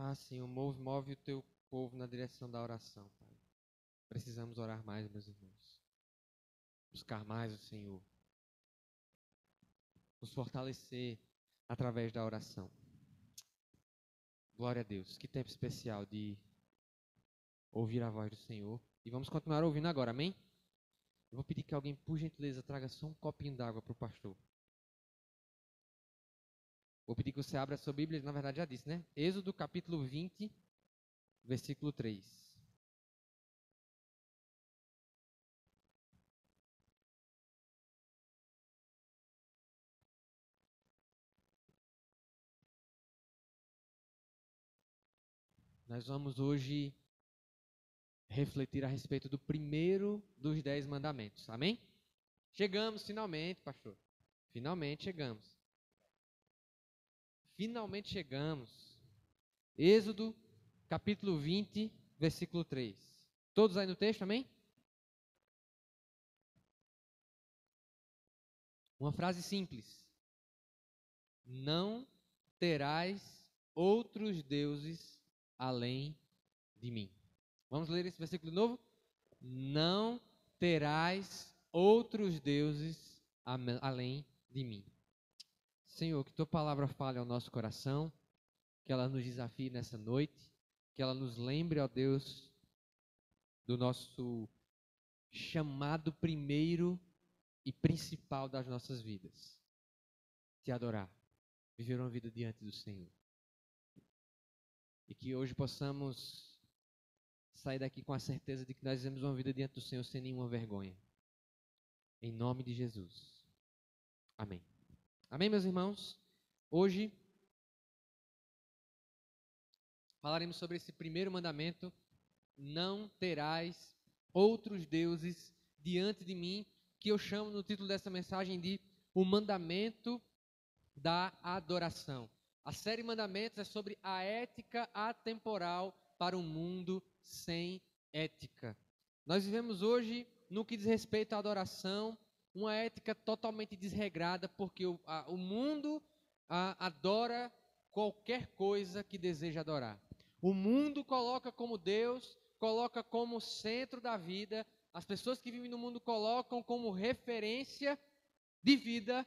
Ah, Senhor, move o teu povo na direção da oração, Pai. Precisamos orar mais, meus irmãos. Buscar mais o Senhor. Nos fortalecer através da oração. Glória a Deus. Que tempo especial de ouvir a voz do Senhor. E vamos continuar ouvindo agora, amém? Eu vou pedir que alguém, por gentileza, traga só um copinho d'água para o pastor. Vou pedir que você abra a sua Bíblia, na verdade já disse, né? Êxodo capítulo 20, versículo 3. Nós vamos hoje refletir a respeito do primeiro dos 10 mandamentos. Amém? Chegamos finalmente, pastor. Finalmente chegamos. Finalmente chegamos. Êxodo, capítulo 20, versículo 3. Todos aí no texto, amém? Uma frase simples. Não terás outros deuses além de mim. Vamos ler esse versículo de novo? Não terás outros deuses além de mim. Senhor, que tua palavra fale ao nosso coração, que ela nos desafie nessa noite, que ela nos lembre, ó Deus, do nosso chamado primeiro e principal das nossas vidas. Te adorar, viver uma vida diante do Senhor. E que hoje possamos sair daqui com a certeza de que nós vivemos uma vida diante do Senhor sem nenhuma vergonha. Em nome de Jesus. Amém. Amém, meus irmãos? Hoje falaremos sobre esse primeiro mandamento: não terás outros deuses diante de mim, que eu chamo no título dessa mensagem de o mandamento da adoração. A série Mandamentos é sobre a ética atemporal para um mundo sem ética. Nós vivemos hoje, no que diz respeito à adoração, uma ética totalmente desregrada, porque o mundo adora qualquer coisa que deseja adorar. O mundo coloca como Deus, coloca como centro da vida, as pessoas que vivem no mundo colocam como referência de vida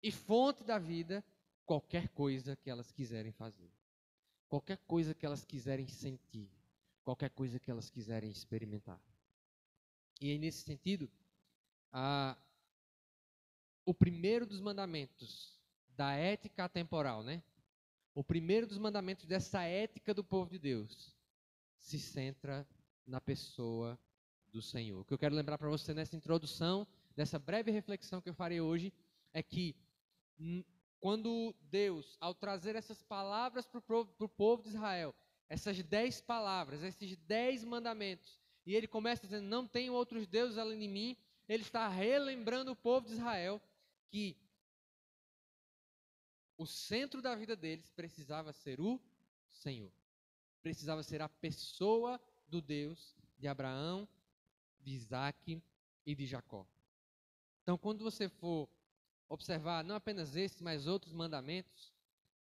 e fonte da vida qualquer coisa que elas quiserem fazer, qualquer coisa que elas quiserem sentir, qualquer coisa que elas quiserem experimentar. E aí, nesse sentido, o primeiro dos mandamentos da ética atemporal, né? O primeiro dos mandamentos dessa ética do povo de Deus se centra na pessoa do Senhor. O que eu quero lembrar para você nessa introdução, dessa breve reflexão que eu farei hoje, é que quando Deus, ao trazer essas palavras para o povo de Israel, essas 10 palavras, esses 10 mandamentos, e ele começa dizendo, não tenho outros deuses além de mim, ele está relembrando o povo de Israel que o centro da vida deles precisava ser o Senhor. Precisava ser a pessoa do Deus de Abraão, de Isaac e de Jacó. Então, quando você for observar não apenas esse, mas outros mandamentos,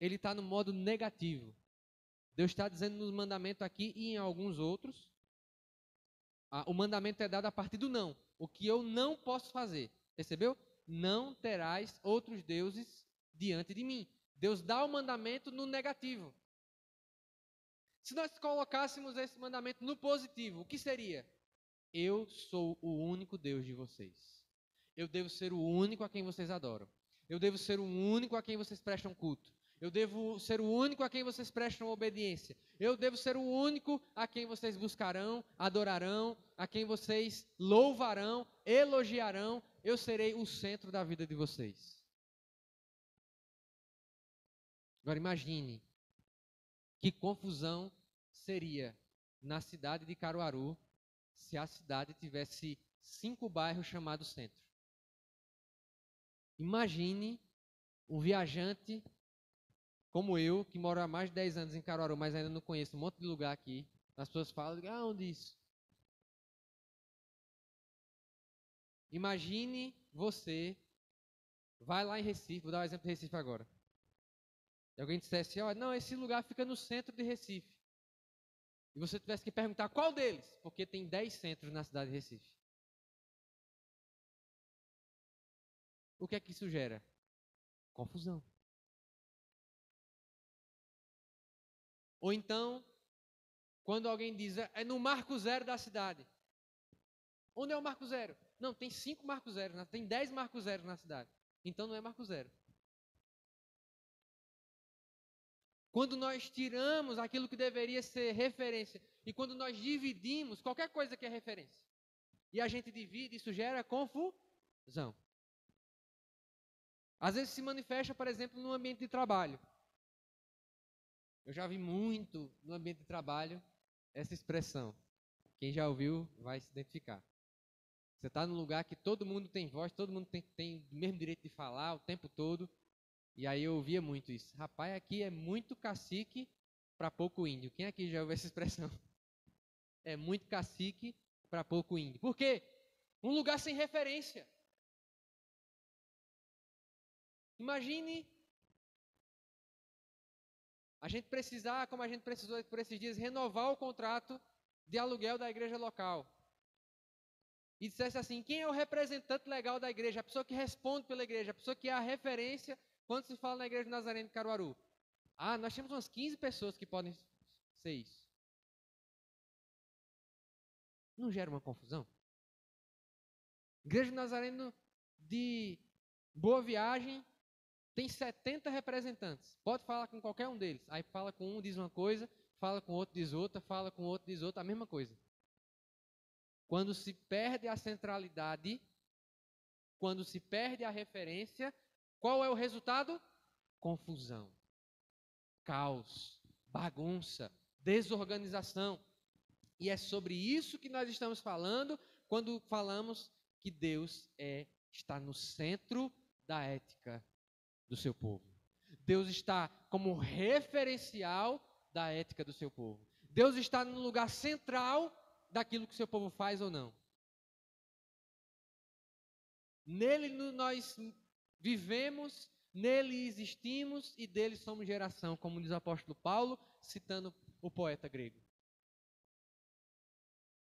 ele está no modo negativo. Deus está dizendo nos mandamentos aqui e em alguns outros, o mandamento é dado a partir do não. O que eu não posso fazer. Percebeu? Não terás outros deuses diante de mim. Deus dá o mandamento no negativo. Se nós colocássemos esse mandamento no positivo, o que seria? Eu sou o único Deus de vocês. Eu devo ser o único a quem vocês adoram. Eu devo ser o único a quem vocês prestam culto. Eu devo ser o único a quem vocês prestam obediência. Eu devo ser o único a quem vocês buscarão, adorarão, a quem vocês louvarão, elogiarão. Eu serei o centro da vida de vocês. Agora imagine que confusão seria na cidade de Caruaru se a cidade tivesse 5 bairros chamados centro. Imagine um viajante como eu, que moro há mais de 10 anos em Caruaru, mas ainda não conheço um monte de lugar aqui. As pessoas falam, onde isso? Imagine você, vai lá em Recife, vou dar um exemplo de Recife agora. E alguém dissesse, olha, não, esse lugar fica no centro de Recife. E você tivesse que perguntar qual deles, porque tem 10 centros na cidade de Recife. O que é que isso gera? Confusão. Ou então, quando alguém diz, é no marco zero da cidade. Onde é o marco zero? Não, tem 5 marcos zeros, tem 10 marcos zeros na cidade. Então não é marco zero. Quando nós tiramos aquilo que deveria ser referência, e quando nós dividimos qualquer coisa que é referência, e a gente divide, isso gera confusão. Às vezes se manifesta, por exemplo, no ambiente de trabalho. Eu já vi muito no ambiente de trabalho essa expressão. Quem já ouviu vai se identificar. Você está num lugar que todo mundo tem voz, todo mundo tem o mesmo direito de falar o tempo todo. E aí eu ouvia muito isso. Rapaz, aqui é muito cacique para pouco índio. Quem aqui já ouviu essa expressão? É muito cacique para pouco índio. Por quê? Um lugar sem referência. Imagine a gente precisar, como a gente precisou por esses dias, renovar o contrato de aluguel da igreja local. E dissesse assim, quem é o representante legal da igreja? A pessoa que responde pela igreja, a pessoa que é a referência quando se fala na igreja de Nazareno de Caruaru. Ah, nós temos umas 15 pessoas que podem ser isso. Não gera uma confusão? Igreja de Nazareno de Boa Viagem tem 70 representantes. Pode falar com qualquer um deles. Aí fala com um, diz uma coisa, fala com outro, diz outra, fala com outro, diz outra, a mesma coisa. Quando se perde a centralidade, quando se perde a referência, qual é o resultado? Confusão, caos, bagunça, desorganização. E é sobre isso que nós estamos falando quando falamos que Deus está no centro da ética do seu povo. Deus está como referencial da ética do seu povo. Deus está no lugar central daquilo que o seu povo faz ou não. Nele nós vivemos, nele existimos e dele somos geração, como diz o apóstolo Paulo, citando o poeta grego.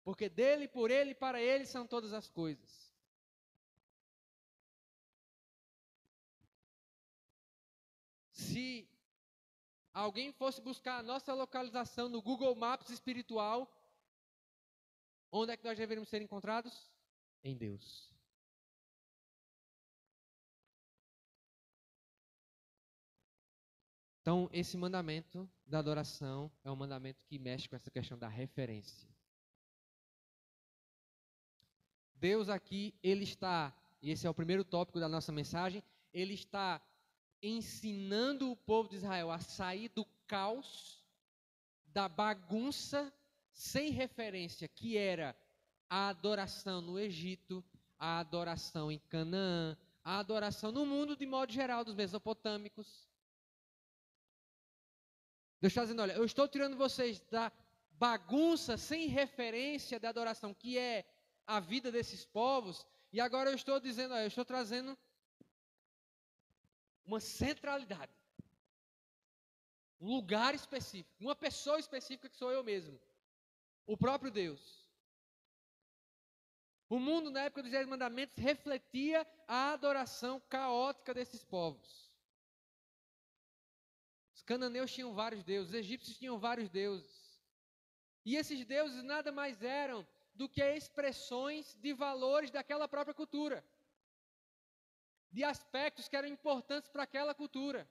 Porque dele, por ele e para ele são todas as coisas. Se alguém fosse buscar a nossa localização no Google Maps espiritual, onde é que nós deveríamos ser encontrados? Em Deus. Então, esse mandamento da adoração é um mandamento que mexe com essa questão da referência. Deus aqui, Ele está, e esse é o primeiro tópico da nossa mensagem, Ele está ensinando o povo de Israel a sair do caos, da bagunça sem referência, que era a adoração no Egito, a adoração em Canaã, a adoração no mundo de modo geral dos mesopotâmicos. Deus está dizendo, olha, eu estou tirando vocês da bagunça sem referência da adoração, que é a vida desses povos, e agora eu estou dizendo, olha, eu estou trazendo uma centralidade, um lugar específico, uma pessoa específica que sou eu mesmo, o próprio Deus. O mundo na época dos 10 mandamentos refletia a adoração caótica desses povos. Os cananeus tinham vários deuses, os egípcios tinham vários deuses. E esses deuses nada mais eram do que expressões de valores daquela própria cultura, de aspectos que eram importantes para aquela cultura.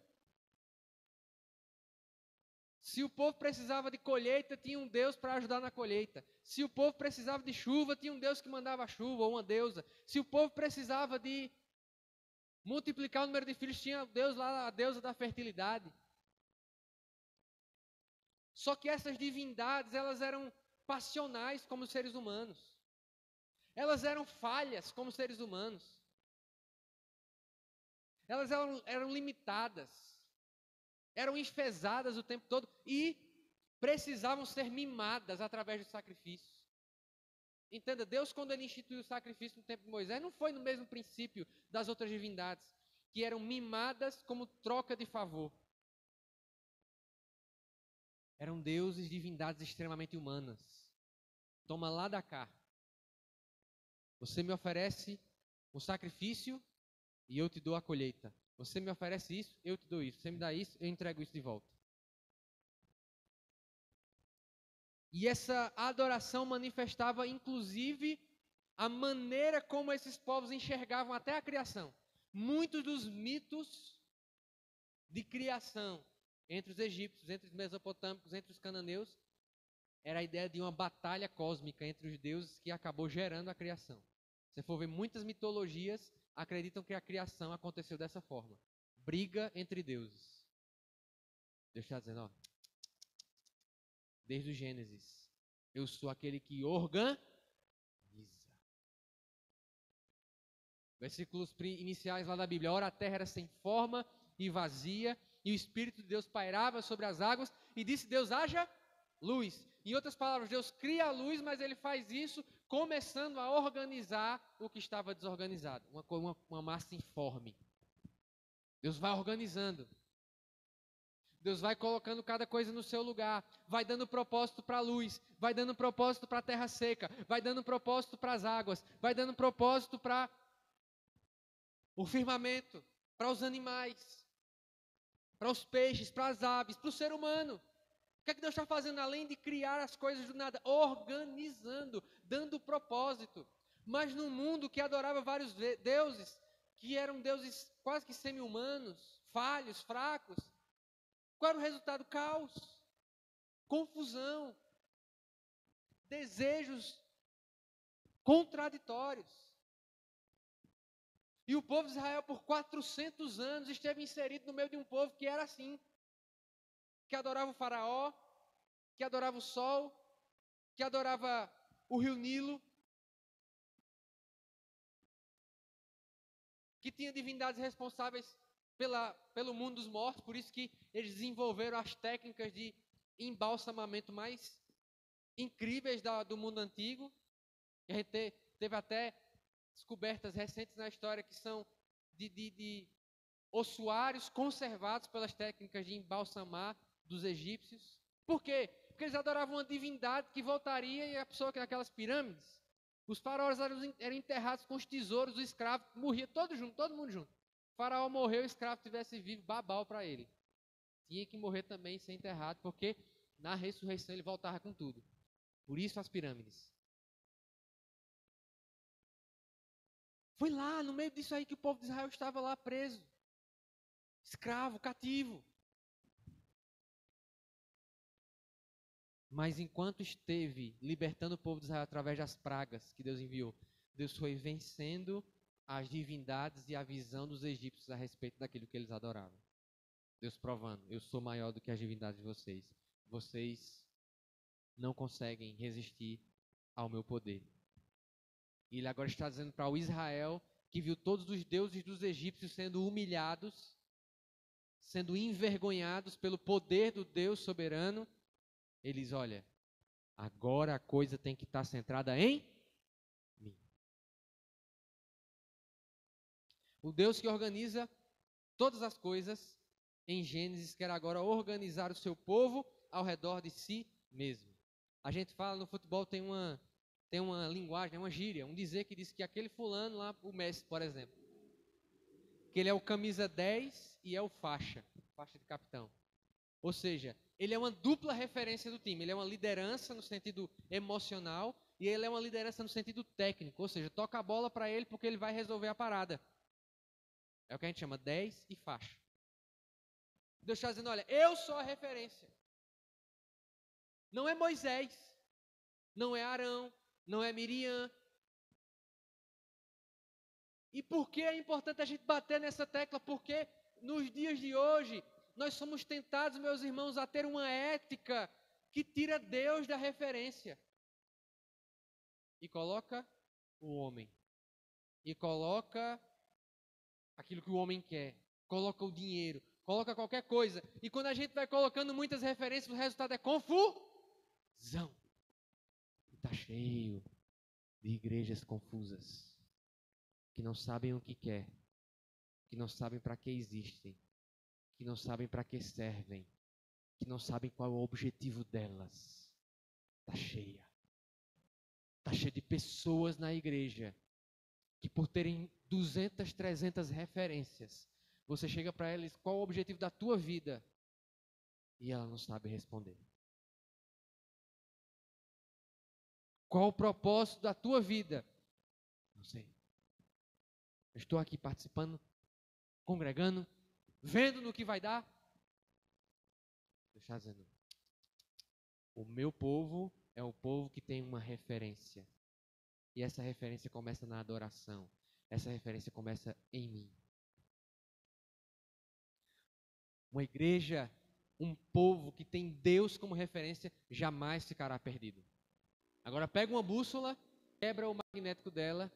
Se o povo precisava de colheita, tinha um Deus para ajudar na colheita. Se o povo precisava de chuva, tinha um Deus que mandava a chuva, ou uma deusa. Se o povo precisava de multiplicar o número de filhos, tinha Deus lá, a deusa da fertilidade. Só que essas divindades, elas eram passionais como seres humanos. Elas eram falhas como seres humanos. Elas eram limitadas. Eram enfesadas o tempo todo e precisavam ser mimadas através do sacrifício. Entenda, Deus, quando Ele instituiu o sacrifício no tempo de Moisés, não foi no mesmo princípio das outras divindades, que eram mimadas como troca de favor. Eram deuses, divindades extremamente humanas. Toma lá da cá. Você me oferece um sacrifício e eu te dou a colheita. Você me oferece isso, eu te dou isso. Você me dá isso, eu entrego isso de volta. E essa adoração manifestava, inclusive, a maneira como esses povos enxergavam até a criação. Muitos dos mitos de criação entre os egípcios, entre os mesopotâmicos, entre os cananeus, era a ideia de uma batalha cósmica entre os deuses que acabou gerando a criação. Se for ver, muitas mitologias acreditam que a criação aconteceu dessa forma. Briga entre deuses. Deus está dizendo, ó, desde o Gênesis, eu sou aquele que organiza. Versículos iniciais lá da Bíblia. Ora, a terra era sem forma e vazia, e o Espírito de Deus pairava sobre as águas, e disse Deus, haja luz. Em outras palavras, Deus cria a luz, mas Ele faz isso começando a organizar o que estava desorganizado. Uma massa informe. Deus vai organizando. Deus vai colocando cada coisa no seu lugar, vai dando propósito para a luz, vai dando propósito para a terra seca, vai dando propósito para as águas, vai dando propósito para o firmamento, para os animais, para os peixes, para as aves, para o ser humano. O que é que Deus está fazendo? Além de criar as coisas do nada, organizando, dando propósito. Mas num mundo que adorava vários deuses, que eram deuses quase que semi-humanos, falhos, fracos, qual era o resultado? Caos, confusão, desejos contraditórios. E o povo de Israel, por 400 anos, esteve inserido no meio de um povo que era assim. Que adorava o faraó, que adorava o sol, que adorava o rio Nilo, que tinha divindades responsáveis pelo mundo dos mortos, por isso que eles desenvolveram as técnicas de embalsamamento mais incríveis do mundo antigo. E a gente teve até descobertas recentes na história que são de ossuários conservados pelas técnicas de embalsamar dos egípcios. Por quê? Porque eles adoravam uma divindade que voltaria e a pessoa que naquelas pirâmides, os faraós eram enterrados com os tesouros do escravo, morria todo mundo junto. O faraó morreu, o escravo tivesse vivo, babau para ele. Tinha que morrer também e ser enterrado, porque na ressurreição ele voltava com tudo. Por isso as pirâmides. Foi lá, no meio disso aí, que o povo de Israel estava lá preso. Escravo, cativo. Mas enquanto esteve libertando o povo de Israel através das pragas que Deus enviou, Deus foi vencendo as divindades e a visão dos egípcios a respeito daquilo que eles adoravam. Deus provando, eu sou maior do que as divindades de vocês. Vocês não conseguem resistir ao meu poder. E ele agora está dizendo para o Israel, que viu todos os deuses dos egípcios sendo humilhados, sendo envergonhados pelo poder do Deus soberano. Ele diz, olha, agora a coisa tem que estar centrada em mim. O Deus que organiza todas as coisas, em Gênesis, quer agora organizar o seu povo ao redor de si mesmo. A gente fala no futebol, tem uma linguagem, uma gíria, um dizer que diz que aquele fulano lá, o Messi, por exemplo, que ele é o camisa 10 e é o faixa de capitão. Ou seja, ele é uma dupla referência do time. Ele é uma liderança no sentido emocional e ele é uma liderança no sentido técnico. Ou seja, toca a bola para ele porque ele vai resolver a parada. É o que a gente chama 10 e faixa. Deus está dizendo, olha, eu sou a referência. Não é Moisés, não é Arão, não é Miriam. E por que é importante a gente bater nessa tecla? Porque nos dias de hoje, nós somos tentados, meus irmãos, a ter uma ética que tira Deus da referência. E coloca o homem. E coloca aquilo que o homem quer. Coloca o dinheiro. Coloca qualquer coisa. E quando a gente vai colocando muitas referências, o resultado é confusão. E está cheio de igrejas confusas. Que não sabem o que quer. Que não sabem para que existem. Que não sabem para que servem. que não sabem qual é o objetivo delas. Está cheia. Está cheia de pessoas na igreja que, por terem 200, 300 referências, você chega para elas, qual o objetivo da tua vida? E ela não sabe responder. Qual o propósito da tua vida? Não sei. Eu estou aqui participando, congregando, vendo no que vai dar. Deixa eu dizendo. O meu povo é o povo que tem uma referência. E essa referência começa na adoração. Essa referência começa em mim. Uma igreja, um povo que tem Deus como referência, jamais ficará perdido. Agora pega uma bússola, quebra o magnético dela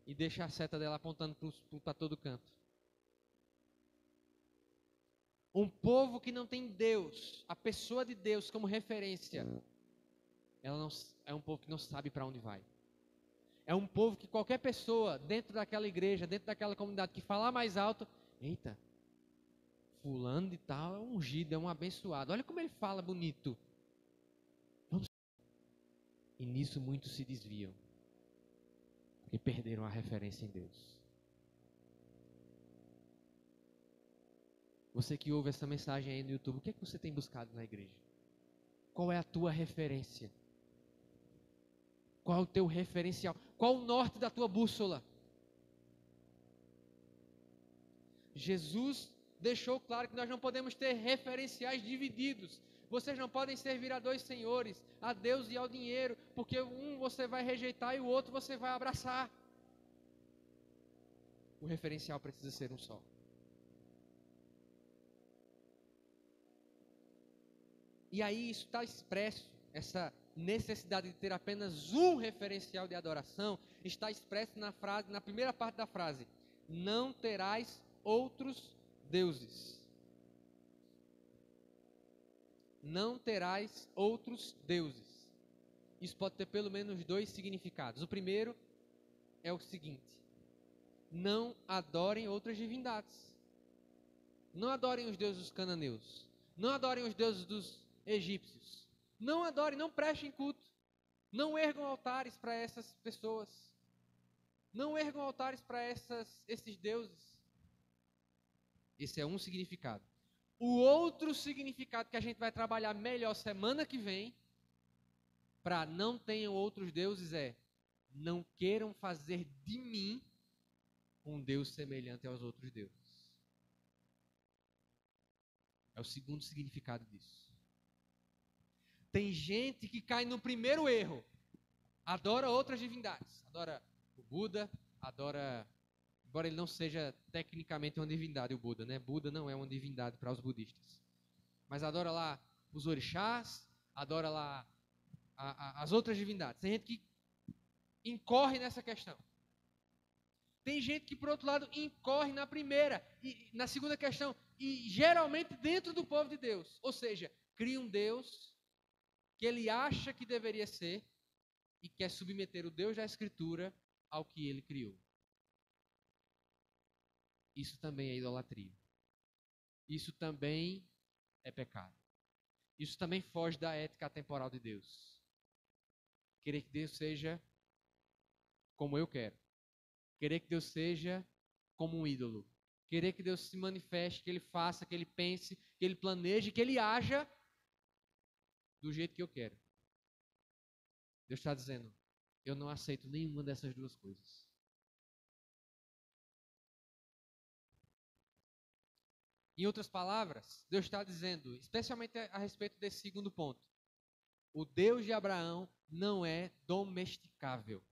e deixa a seta dela apontando para todo canto. Um povo que não tem Deus, a pessoa de Deus como referência, ela não, é um povo que não sabe para onde vai. É um povo que qualquer pessoa dentro daquela igreja, dentro daquela comunidade que falar mais alto, eita, fulano de tal é um ungido, é um abençoado. Olha como ele fala bonito. E nisso muitos se desviam, porque perderam a referência em Deus. Você que ouve essa mensagem aí no YouTube, o que é que você tem buscado na igreja? Qual é a tua referência? Qual é o teu referencial? Qual o norte da tua bússola? Jesus deixou claro que nós não podemos ter referenciais divididos. Vocês não podem servir a dois senhores, a Deus e ao dinheiro, porque um você vai rejeitar e o outro você vai abraçar. O referencial precisa ser um só. E aí isso está expresso, essa necessidade de ter apenas um referencial de adoração, está expresso na frase, na primeira parte da frase: não terás outros deuses. Não terás outros deuses. Isso pode ter pelo menos dois significados. O primeiro é o seguinte: não adorem outras divindades. Não adorem os deuses dos cananeus. Não adorem os deuses dos egípcios. Não adorem, não prestem culto. Não ergam altares para essas pessoas. Não ergam altares para esses deuses. Esse é um significado. O outro significado que a gente vai trabalhar melhor semana que vem, para não tenham outros deuses, é: não queiram fazer de mim um Deus semelhante aos outros deuses. É o segundo significado disso. Tem gente que cai no primeiro erro. Adora outras divindades. Adora o Buda, adora... Embora ele não seja tecnicamente uma divindade, o Buda, né? Buda não é uma divindade para os budistas. Mas adora lá os orixás, adora lá as outras divindades. Tem gente que incorre nessa questão. Tem gente que, por outro lado, incorre na primeira e na segunda questão. E geralmente dentro do povo de Deus. Ou seja, cria um Deus que ele acha que deveria ser e quer submeter o Deus da Escritura ao que ele criou. Isso também é idolatria. Isso também é pecado. Isso também foge da ética atemporal de Deus. Querer que Deus seja como eu quero. Querer que Deus seja como um ídolo. Querer que Deus se manifeste, que Ele faça, que Ele pense, que Ele planeje, que Ele haja do jeito que eu quero. Deus está dizendo: eu não aceito nenhuma dessas duas coisas. Em outras palavras, Deus está dizendo, especialmente a respeito desse segundo ponto: o Deus de Abraão não é domesticável.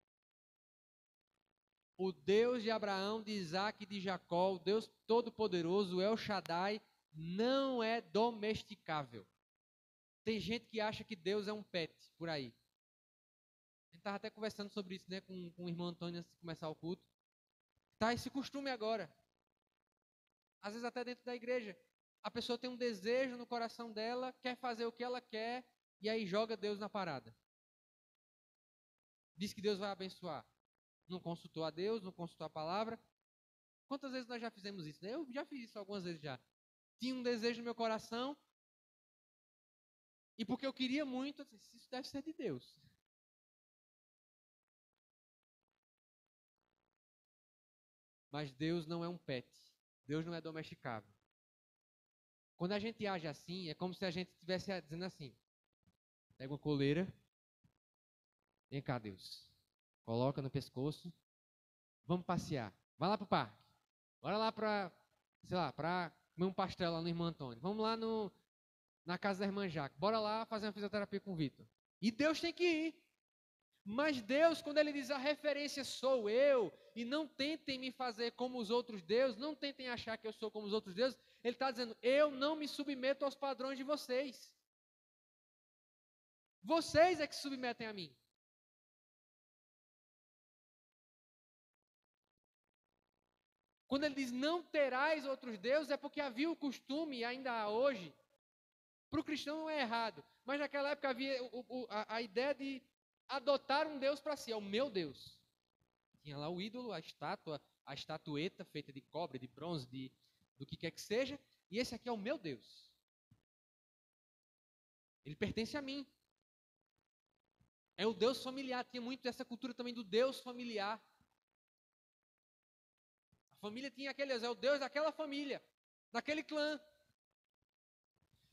O Deus de Abraão, de Isaac e de Jacó, o Deus Todo-Poderoso, El Shaddai, não é domesticável. Tem gente que acha que Deus é um pet, por aí. A gente estava até conversando sobre isso, né, com o irmão Antônio antes de começar o culto. Está esse costume agora. Às vezes até dentro da igreja. A pessoa tem um desejo no coração dela, quer fazer o que ela quer, e aí joga Deus na parada. Diz que Deus vai abençoar. Não consultou a Deus, não consultou a palavra. Quantas vezes nós já fizemos isso? Eu já fiz isso algumas vezes já. Tinha um desejo no meu coração, E porque eu queria muito, eu disse, isso deve ser de Deus. Mas Deus não é um pet. Deus não é domesticável. Quando a gente age assim, é como se a gente estivesse dizendo assim: pega uma coleira, vem cá, Deus. Coloca no pescoço, vamos passear. Vai lá pro parque. Bora lá pra comer um pastel lá no Irmão Antônio. Vamos lá na casa da Irmã Jaque. Bora lá fazer uma fisioterapia com o Vitor. E Deus tem que ir. Mas Deus, quando Ele diz a referência sou eu, e não tentem me fazer como os outros deuses, não tentem achar que eu sou como os outros deuses, Ele está dizendo, eu não me submeto aos padrões de vocês. Vocês é que se submetem a mim. Quando Ele diz não terás outros deuses, é porque havia o costume, e ainda há hoje, para o cristão não é errado, mas naquela época havia a ideia de adotar um Deus para si, é o meu Deus. Tinha lá o ídolo, a estátua, a estatueta feita de cobre, de bronze, do que quer que seja, e esse aqui é o meu Deus. Ele pertence a mim. É o Deus familiar, tinha muito dessa cultura também do Deus familiar. A família tinha aquele Deus, é o Deus daquela família, daquele clã.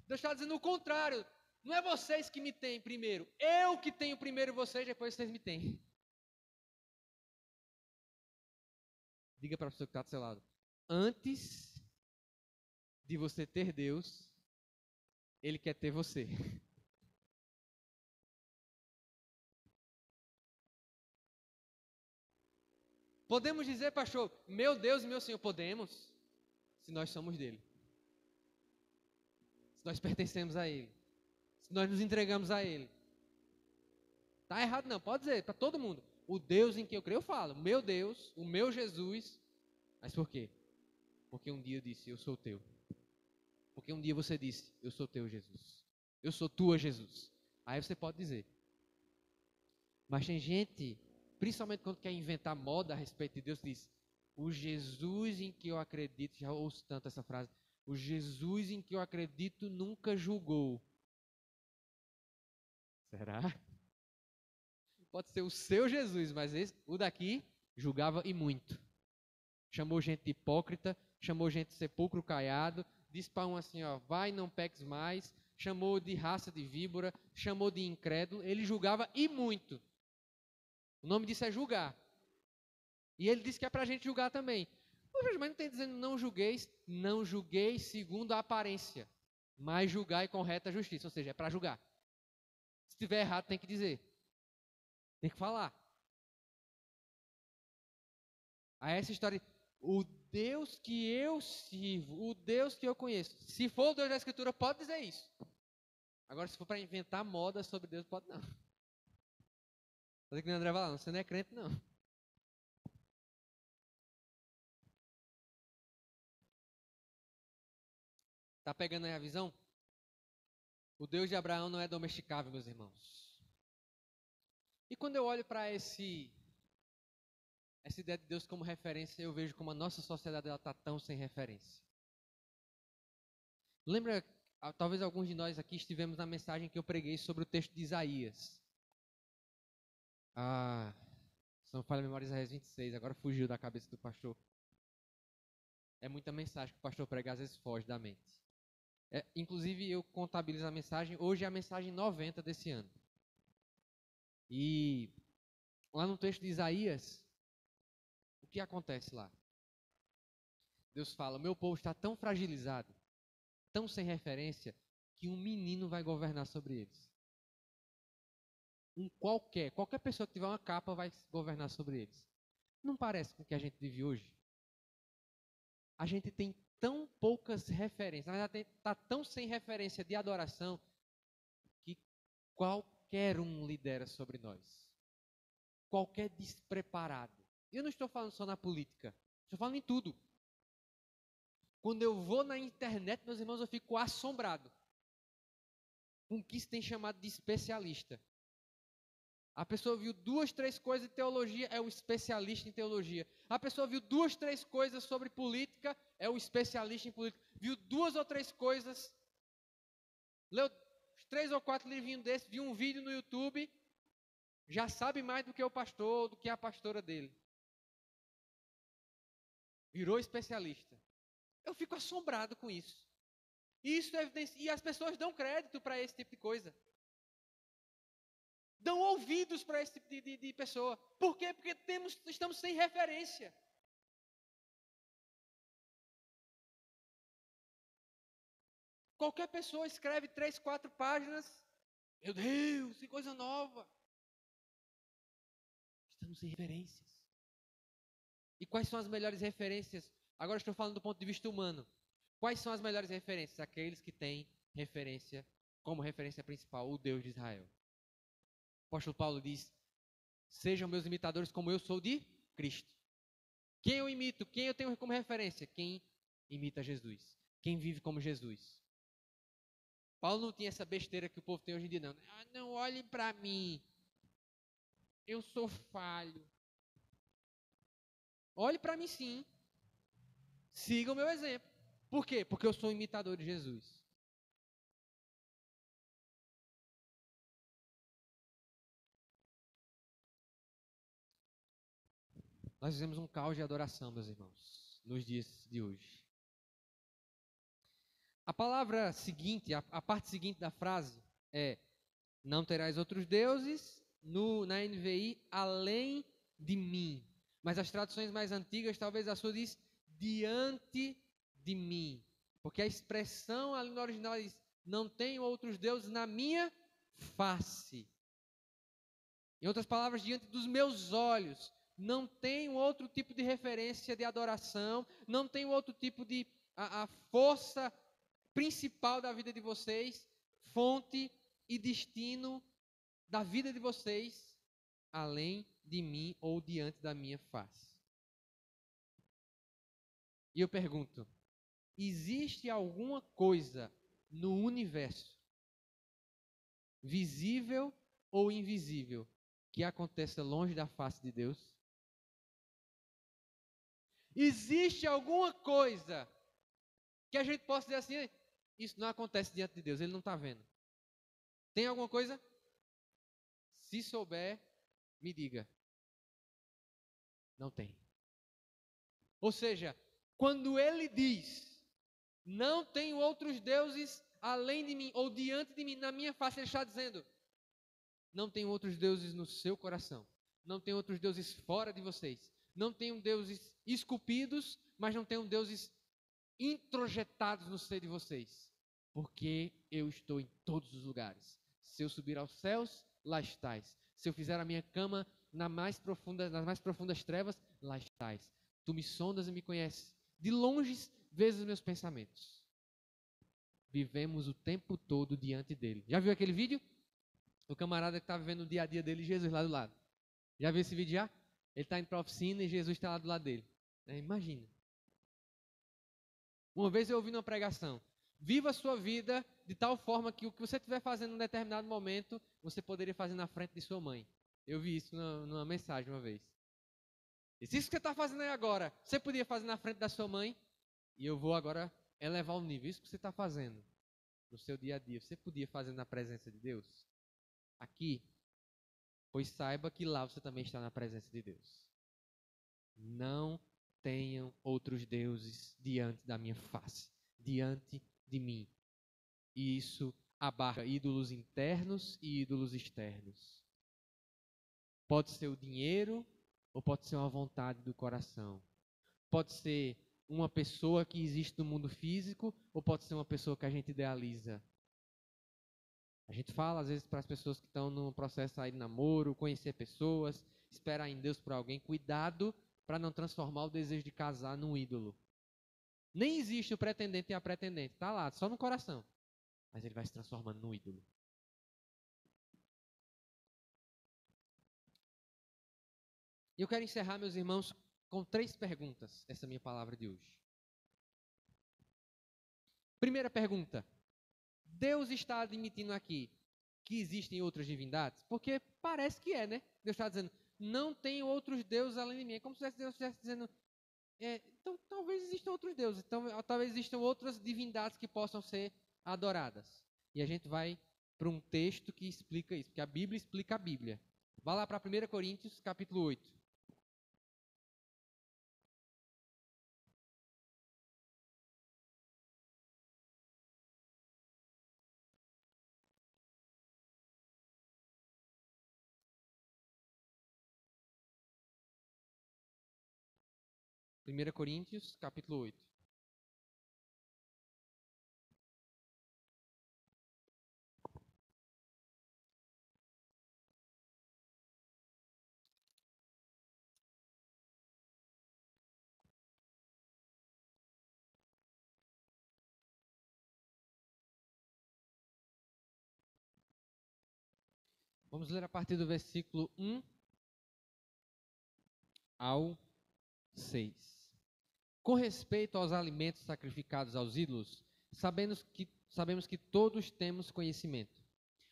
Deus está dizendo o contrário, não é vocês que me têm primeiro, eu que tenho primeiro vocês, depois vocês me têm. Diga para a pessoa que está do seu lado. Antes de você ter Deus, Ele quer ter você. Podemos dizer, pastor, meu Deus e meu Senhor, podemos, se nós somos dele. Se nós pertencemos a Ele. Se nós nos entregamos a Ele. Está errado não, pode dizer, para todo mundo. O Deus em que eu creio, eu falo, meu Deus, o meu Jesus. Mas por quê? Porque um dia eu disse, eu sou teu. Porque um dia você disse, eu sou teu, Jesus. Eu sou tua, Jesus. Aí você pode dizer. Mas tem gente, principalmente quando quer inventar moda a respeito de Deus, diz, o Jesus em que eu acredito, já ouço tanto essa frase, o Jesus em que eu acredito nunca julgou. Será? Pode ser o seu Jesus, mas o daqui julgava e muito. Chamou gente de hipócrita, chamou gente de sepulcro caiado, disse para um assim, ó, vai, não peques mais, chamou de raça de víbora, chamou de incrédulo, ele julgava e muito. O nome disso é julgar. E ele disse que é para a gente julgar também. Poxa, mas não tem dizendo não julgueis segundo a aparência, mas julgai com reta justiça, ou seja, é para julgar. Se estiver errado, tem que dizer. Tem que falar. Aí essa história, o Deus que eu sirvo, o Deus que eu conheço. Se for o Deus da Escritura, pode dizer isso. Agora, se for para inventar moda sobre Deus, pode não. Fazer que o André vai lá, você não é crente, não. Tá pegando aí a visão? O Deus de Abraão não é domesticável, meus irmãos. E quando eu olho para essa ideia de Deus como referência, eu vejo como a nossa sociedade está tão sem referência. Lembra, talvez alguns de nós aqui estivemos na mensagem que eu preguei sobre o texto de Isaías. Se não falha a memória, Isaías 26, agora fugiu da cabeça do pastor. É muita mensagem que o pastor prega, às vezes foge da mente. Inclusive, eu contabilizo a mensagem, hoje é a mensagem 90 desse ano. E lá no texto de Isaías, o que acontece lá? Deus fala, meu povo está tão fragilizado, tão sem referência, que um menino vai governar sobre eles. Qualquer pessoa que tiver uma capa vai governar sobre eles. Não parece com o que a gente vive hoje? A gente tem tão poucas referências, na verdade está tão sem referência de adoração, que qualquer um lidera sobre nós. Qualquer despreparado. Eu não estou falando só na política, estou falando em tudo. Quando eu vou na internet, meus irmãos, eu fico assombrado com o que se tem chamado de especialista. A pessoa viu 2, 3 coisas de teologia, é o especialista em teologia. A pessoa viu 2, 3 coisas sobre política, é o especialista em política. Viu 2 ou 3 coisas, leu 3 ou 4 livrinhos desses, viu um vídeo no YouTube, já sabe mais do que o pastor, do que a pastora dele. Virou especialista. Eu fico assombrado com isso. Isso e as pessoas dão crédito para esse tipo de coisa. Dão ouvidos para esse tipo de pessoa. Por quê? Porque estamos sem referência. Qualquer pessoa escreve 3, 4 páginas. Meu Deus, que coisa nova. Estamos sem referências. E quais são as melhores referências? Agora estou falando do ponto de vista humano. Quais são as melhores referências? Aqueles que têm referência, como referência principal, o Deus de Israel. O apóstolo Paulo diz: sejam meus imitadores como eu sou de Cristo. Quem eu imito? Quem eu tenho como referência? Quem imita Jesus. Quem vive como Jesus. Paulo não tinha essa besteira que o povo tem hoje em dia, não. Ah, não olhe para mim. Eu sou falho. Olhe para mim sim. Siga o meu exemplo. Por quê? Porque eu sou imitador de Jesus. Nós fizemos um caos de adoração, meus irmãos, nos dias de hoje. A palavra seguinte, a parte seguinte da frase é: não terás outros deuses, na NVI, além de mim. Mas as traduções mais antigas, talvez a sua diz, diante de mim. Porque a expressão ali no original diz, não tenho outros deuses na minha face. Em outras palavras, diante dos meus olhos. Não tenho outro tipo de referência de adoração, não tenho outro tipo de a força principal da vida de vocês, fonte e destino da vida de vocês, além de mim ou diante da minha face. E eu pergunto, existe alguma coisa no universo, visível ou invisível, que aconteça longe da face de Deus? Existe alguma coisa que a gente possa dizer assim, isso não acontece diante de Deus, Ele não está vendo. Tem alguma coisa? Se souber, me diga. Não tem. Ou seja, quando Ele diz, não tenho outros deuses além de mim, ou diante de mim, na minha face, Ele está dizendo, não tenho outros deuses no seu coração. Não tenho outros deuses fora de vocês. Não tenho deuses esculpidos, mas não tenho deuses introjetados no seio de vocês. Porque eu estou em todos os lugares. Se eu subir aos céus, lá estás. Se eu fizer a minha cama nas mais profundas trevas, lá estás. Tu me sondas e me conheces. De longe vês os meus pensamentos. Vivemos o tempo todo diante dele. Já viu aquele vídeo? O camarada que está vivendo o dia a dia dele e Jesus lá do lado. Já viu esse vídeo já? Ele está indo para a oficina e Jesus está lá do lado dele. Imagina. Uma vez eu ouvi numa pregação, viva a sua vida de tal forma que o que você estiver fazendo em um determinado momento, você poderia fazer na frente de sua mãe. Eu vi isso numa mensagem uma vez. Isso que você está fazendo aí agora, você podia fazer na frente da sua mãe? E eu vou agora elevar o nível. Isso que você está fazendo no seu dia a dia, você podia fazer na presença de Deus? Aqui, pois saiba que lá você também está na presença de Deus. Não tenham outros deuses diante da minha face, diante de mim. E isso abarca ídolos internos e ídolos externos. Pode ser o dinheiro ou pode ser uma vontade do coração. Pode ser uma pessoa que existe no mundo físico ou pode ser uma pessoa que a gente idealiza. A gente fala às vezes para as pessoas que estão no processo aí de namoro, conhecer pessoas, esperar em Deus por alguém. Cuidado para não transformar o desejo de casar num ídolo. Nem existe o pretendente e a pretendente. Está lá, só no coração. Mas ele vai se transformando num ídolo. E eu quero encerrar, meus irmãos, com 3 perguntas, essa minha palavra de hoje. Primeira pergunta. Deus está admitindo aqui que existem outras divindades? Porque parece que é, né? Deus está dizendo, não tem outros deuses além de mim. É como se Deus estivesse dizendo, então talvez existam outros deuses, então, talvez existam outras divindades que possam ser adoradas. E a gente vai para um texto que explica isso, porque a Bíblia explica a Bíblia. Vá lá para 1 Coríntios, capítulo 8. Primeira Coríntios, capítulo 8. Vamos ler a partir do versículo 1 ao 6. Com respeito aos alimentos sacrificados aos ídolos, sabemos que todos temos conhecimento.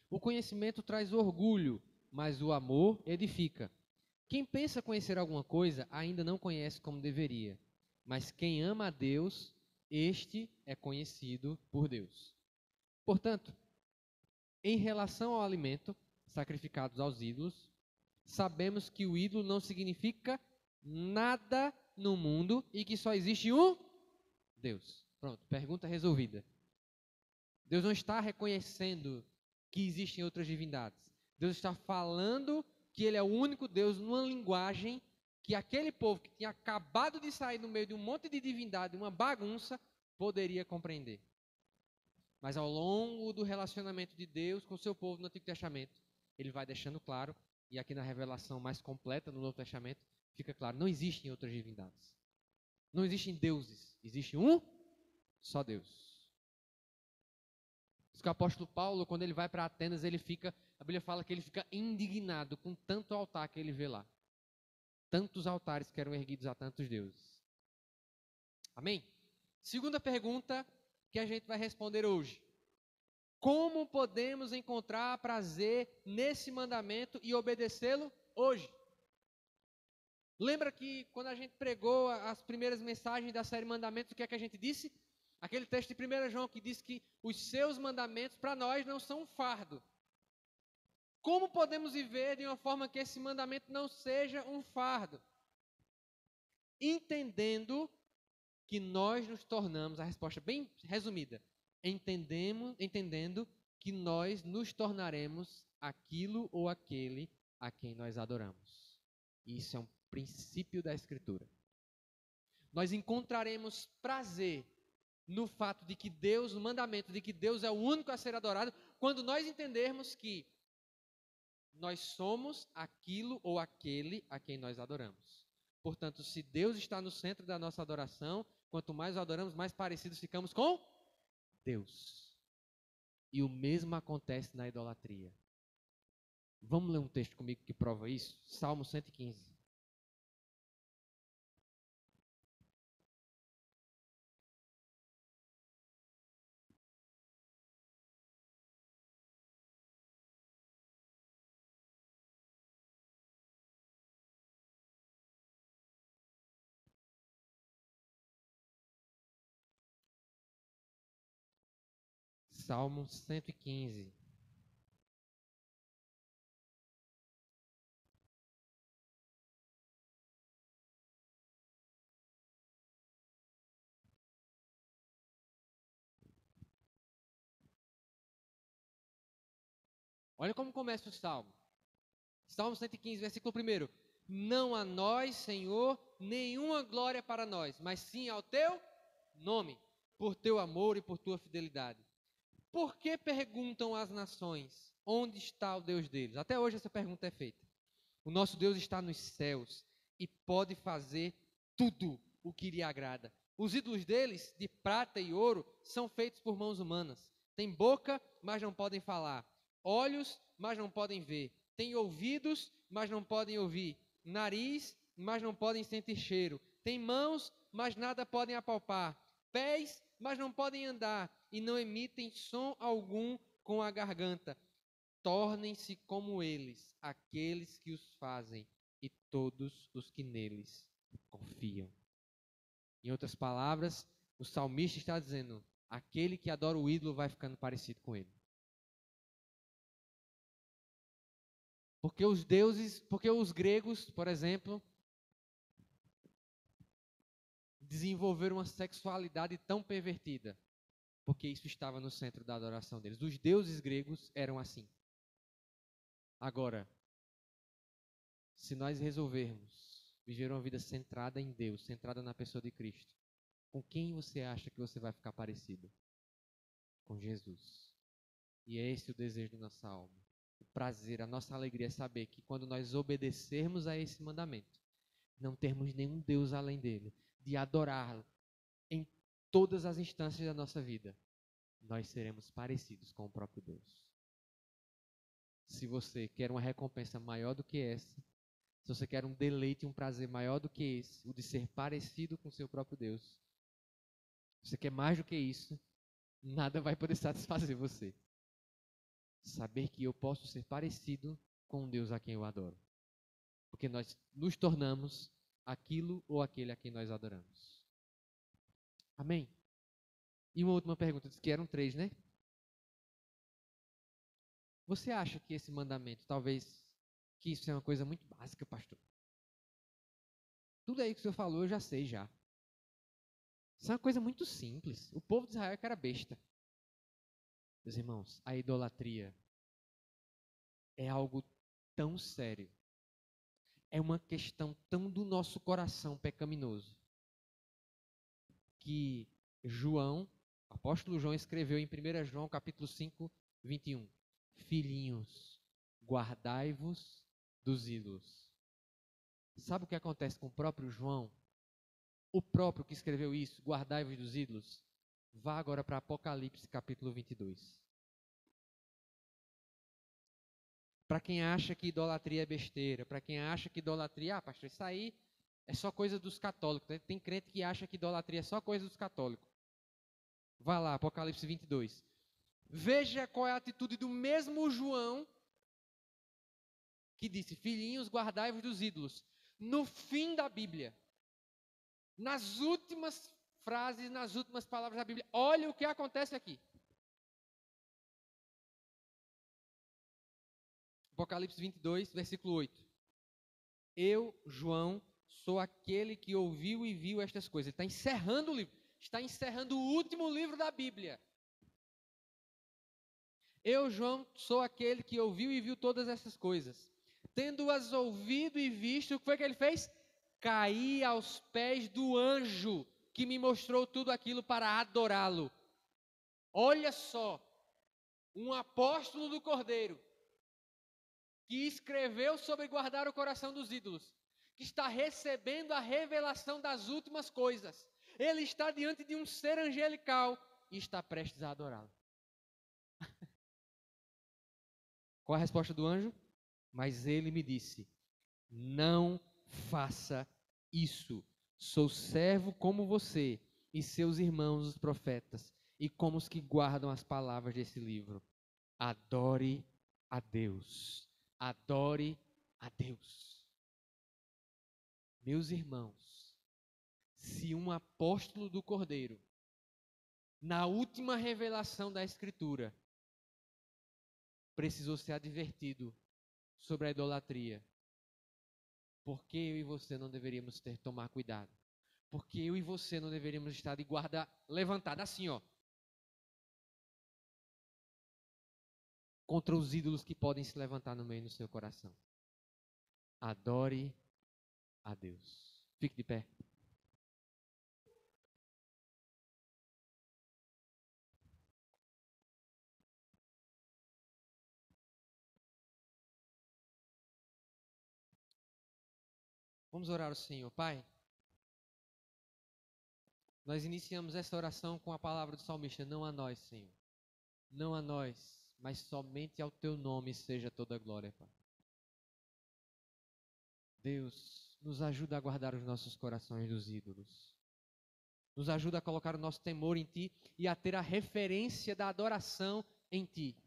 O conhecimento traz orgulho, mas o amor edifica. Quem pensa conhecer alguma coisa ainda não conhece como deveria, mas quem ama a Deus, este é conhecido por Deus. Portanto, em relação ao alimento sacrificados aos ídolos, sabemos que o ídolo não significa nada no mundo e que só existe um Deus. Pronto, pergunta resolvida. Deus não está reconhecendo que existem outras divindades. Deus está falando que Ele é o único Deus numa linguagem que aquele povo que tinha acabado de sair no meio de um monte de divindade, uma bagunça, poderia compreender. Mas ao longo do relacionamento de Deus com o seu povo no Antigo Testamento, Ele vai deixando claro, e aqui na revelação mais completa no Novo Testamento, fica claro, não existem outras divindades. Não existem deuses, existe um só Deus. Diz que o apóstolo Paulo, quando ele vai para Atenas, a Bíblia fala que ele fica indignado com tanto altar que ele vê lá. Tantos altares que eram erguidos a tantos deuses. Amém? Segunda pergunta que a gente vai responder hoje. Como podemos encontrar prazer nesse mandamento e obedecê-lo hoje? Lembra que quando a gente pregou as primeiras mensagens da série Mandamentos, o que é que a gente disse? Aquele texto de 1 João que diz que os seus mandamentos para nós não são um fardo. Como podemos viver de uma forma que esse mandamento não seja um fardo? Entendendo que nós nos tornamos, a resposta bem resumida, entendendo que nós nos tornaremos aquilo ou aquele a quem nós adoramos. Isso é um princípio da Escritura. Nós encontraremos prazer no fato de que Deus, no mandamento de que Deus é o único a ser adorado, quando nós entendermos que nós somos aquilo ou aquele a quem nós adoramos. Portanto, se Deus está no centro da nossa adoração, quanto mais o adoramos, mais parecidos ficamos com Deus. E o mesmo acontece na idolatria. Vamos ler um texto comigo que prova isso? Salmo 115. Salmo 115. Olha como começa o Salmo. Salmo 115, versículo 1. Não a nós, Senhor, nenhuma glória para nós, mas sim ao teu nome, por teu amor e por tua fidelidade. Por que perguntam as nações, onde está o Deus deles? Até hoje essa pergunta é feita. O nosso Deus está nos céus e pode fazer tudo o que lhe agrada. Os ídolos deles, de prata e ouro, são feitos por mãos humanas. Têm boca, mas não podem falar. Olhos, mas não podem ver. Têm ouvidos, mas não podem ouvir. Nariz, mas não podem sentir cheiro. Têm mãos, mas nada podem apalpar. Pés, mas não podem andar. E não emitem som algum com a garganta. Tornem-se como eles, aqueles que os fazem, e todos os que neles confiam. Em outras palavras, o salmista está dizendo: aquele que adora o ídolo vai ficando parecido com ele. Porque os gregos, por exemplo, desenvolveram uma sexualidade tão pervertida, porque isso estava no centro da adoração deles. Os deuses gregos eram assim. Agora, se nós resolvermos viver uma vida centrada em Deus, centrada na pessoa de Cristo, com quem você acha que você vai ficar parecido? Com Jesus. E é esse o desejo da nossa alma. O prazer, a nossa alegria é saber que quando nós obedecermos a esse mandamento, não termos nenhum Deus além dele, de adorá-lo em todas as instâncias da nossa vida, nós seremos parecidos com o próprio Deus. Se você quer uma recompensa maior do que essa, se você quer um deleite, um prazer maior do que esse, o de ser parecido com o seu próprio Deus, se você quer mais do que isso, nada vai poder satisfazer você. Saber que eu posso ser parecido com um Deus a quem eu adoro. Porque nós nos tornamos aquilo ou aquele a quem nós adoramos. Amém? E uma última pergunta, diz que eram 3, né? Você acha que esse mandamento, talvez, que isso é uma coisa muito básica, pastor? Tudo aí que o senhor falou, eu já sei já. Isso é uma coisa muito simples. O povo de Israel que era besta. Meus irmãos, a idolatria é algo tão sério. É uma questão tão do nosso coração pecaminoso. Que João, o apóstolo João escreveu em 1 João capítulo 5, 21. Filhinhos, guardai-vos dos ídolos. Sabe o que acontece com o próprio João? O próprio que escreveu isso, guardai-vos dos ídolos. Vá agora para Apocalipse capítulo 22. Para quem acha que idolatria é besteira, para quem acha que idolatria, pastor, isso aí é só coisa dos católicos. Né? Tem crente que acha que idolatria é só coisa dos católicos. Vá lá, Apocalipse 22. Veja qual é a atitude do mesmo João que disse, filhinhos, guardai-vos dos ídolos. No fim da Bíblia, nas últimas frases, nas últimas palavras da Bíblia, olha o que acontece aqui. Apocalipse 22, versículo 8. Eu, João, sou aquele que ouviu e viu estas coisas. Ele está encerrando o livro. Está encerrando o último livro da Bíblia. Eu, João, sou aquele que ouviu e viu todas essas coisas. Tendo-as ouvido e visto, o que foi que ele fez? Caí aos pés do anjo que me mostrou tudo aquilo para adorá-lo. Olha só, um apóstolo do Cordeiro, que escreveu sobre guardar o coração dos ídolos, que está recebendo a revelação das últimas coisas. Ele está diante de um ser angelical e está prestes a adorá-lo. Qual a resposta do anjo? Mas ele me disse, não faça isso. Sou servo como você e seus irmãos os profetas e como os que guardam as palavras desse livro. Adore a Deus. Adore a Deus. Meus irmãos, se um apóstolo do Cordeiro, na última revelação da Escritura, precisou ser advertido sobre a idolatria, por que eu e você não deveríamos tomar cuidado? Por que eu e você não deveríamos estar de guarda levantada assim, ó, contra os ídolos que podem se levantar no meio do seu coração? Adore a Deus. Fique de pé. Vamos orar ao Senhor. Pai, nós iniciamos essa oração com a palavra do salmista, não a nós, Senhor. Não a nós, mas somente ao Teu nome seja toda a glória, Pai. Deus, nos ajuda a guardar os nossos corações dos ídolos. Nos ajuda a colocar o nosso temor em Ti e a ter a referência da adoração em Ti.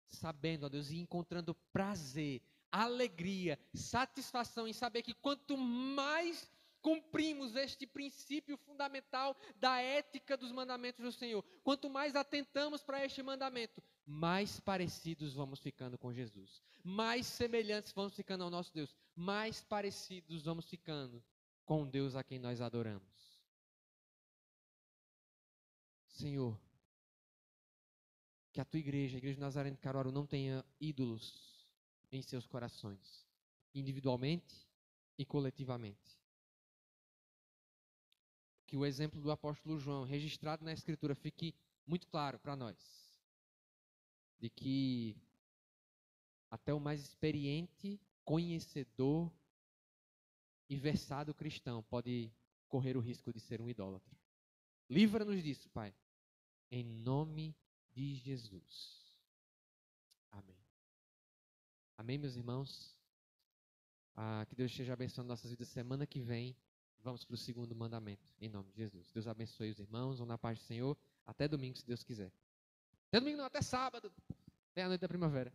Sabendo, ó Deus, e encontrando prazer, alegria, satisfação em saber que quanto mais cumprimos este princípio fundamental da ética dos mandamentos do Senhor, quanto mais atentamos para este mandamento, mais parecidos vamos ficando com Jesus. Mais semelhantes vamos ficando ao nosso Deus. Mais parecidos vamos ficando com o Deus a quem nós adoramos. Senhor, que a tua igreja, a igreja de Nazaré de Caruaru, não tenha ídolos em seus corações, individualmente e coletivamente. Que o exemplo do apóstolo João, registrado na Escritura, fique muito claro para nós. De que até o mais experiente, conhecedor e versado cristão pode correr o risco de ser um idólatra. Livra-nos disso, Pai. Em nome de Jesus. Amém. Amém, meus irmãos? Que Deus esteja abençoando nossas vidas. Semana que vem, vamos para o segundo mandamento. Em nome de Jesus. Deus abençoe os irmãos. Vão na paz do Senhor. Até domingo, se Deus quiser. Até domingo não, até sábado. Até a noite da primavera.